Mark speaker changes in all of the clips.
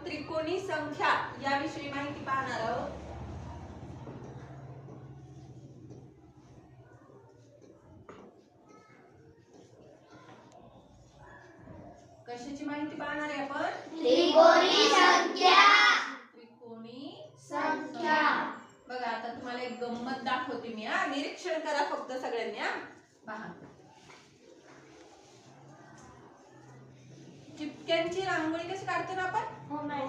Speaker 1: त्रिकोणी संख्या याविषयी माहिती पाहणार आहोत. कशाची माहिती पाहणार आहे आपण?
Speaker 2: त्रिकोणी संख्या.
Speaker 1: त्रिकोणी
Speaker 2: संख्या.
Speaker 1: बघा आता तुम्हाला एक गंमत दाखवते मी. निरीक्षण करा फक्त सगळ्यांनी. पहा, चिपक्यांची रांगोळी कशी काढतो ना आपण?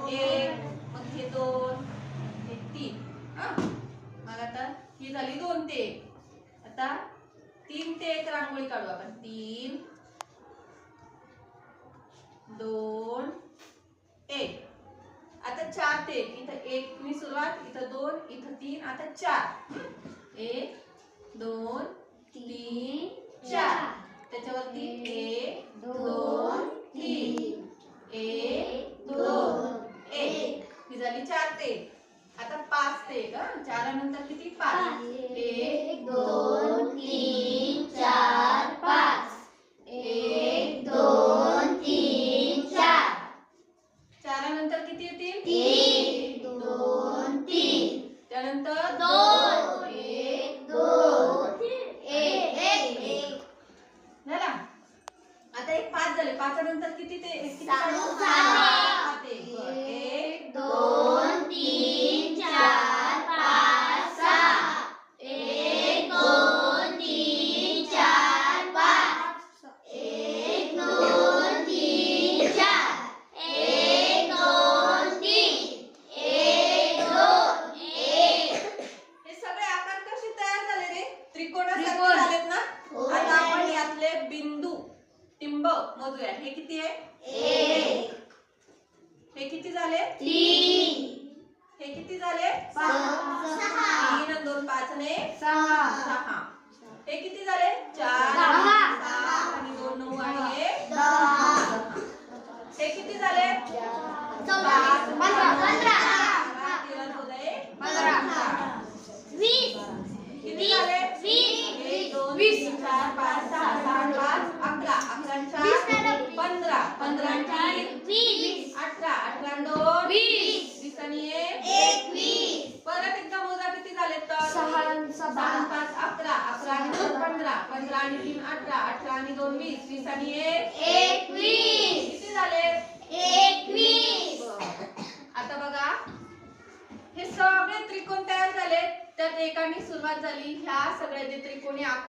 Speaker 1: एक, मग हे दोन, हे तीन. मग आता ही झाली 2 ते 1. आता 3 ते 1 रांगोळी काढू आपण. 3 2 1. आता 4 ते 1. इथं 1 नी सुरुवात, इथं 2, इथं 3, आता 4. 1 2 3 4. त्याच्यावरती 1 2 3 1 2 1. ही झाली 4 ते 1. आता 5 ते 1. 4 नंतर किती? 5. 1
Speaker 2: 2 3 4 5.
Speaker 1: 1
Speaker 2: 2 3 4.
Speaker 1: 4 नंतर किती येतील?
Speaker 2: 3 2 3.
Speaker 1: त्यानंतर
Speaker 2: 2
Speaker 1: 1
Speaker 2: 2
Speaker 1: 2.
Speaker 2: 1 1.
Speaker 1: झाला. आता एक 5 झाले. 5 नंतर किती ते किती काढू?
Speaker 2: 6.
Speaker 1: 6 ते 1
Speaker 2: 2 3 4 5 6. 1 2 3 4 5. 1 2 3 4. 1 2 3 1 2 1.
Speaker 1: हे सगळे आकार कसे तयार झाले रे? त्रिकोणासारखे
Speaker 2: त्रिकोण
Speaker 1: झालेत ना?
Speaker 2: हो.
Speaker 1: आता आपण यातले बिंदू टिंब मोजूया. हे किती आहे?
Speaker 2: 1.
Speaker 1: हे किती झाले?
Speaker 2: 3.
Speaker 1: हे किती झाले?
Speaker 2: 6.
Speaker 1: 3 आणि 2 5 ने 6. हे किती झाले? 4
Speaker 2: 10.
Speaker 1: 6 आणि 2 9 आणि 1
Speaker 2: 10.
Speaker 1: हे किती झाले?
Speaker 2: 15. 15.
Speaker 1: 13 14 1
Speaker 2: 15. 20.
Speaker 1: किती झाले?
Speaker 2: 20.
Speaker 1: 1 2 3 4 5 6 7 8 11. 11 15. 15
Speaker 2: 20.
Speaker 1: 18. 18 2
Speaker 2: 20.
Speaker 1: 20 आणि 1
Speaker 2: 21.
Speaker 1: परत एकदा मोजा. किती झाले तर?
Speaker 2: 6 आणि
Speaker 1: 6 5 11. 11 आणि 2 15. 15 आणि 3 18. 18 आणि 2 20. 20 आणि 1
Speaker 2: 21.
Speaker 1: किती झाले?
Speaker 2: 21.
Speaker 1: आता बघा, हे सगळे त्रिकोण तयार झाले. त्यात एकाने सुरुवात झाली. ह्या सगळ्या जे त्रिकोणी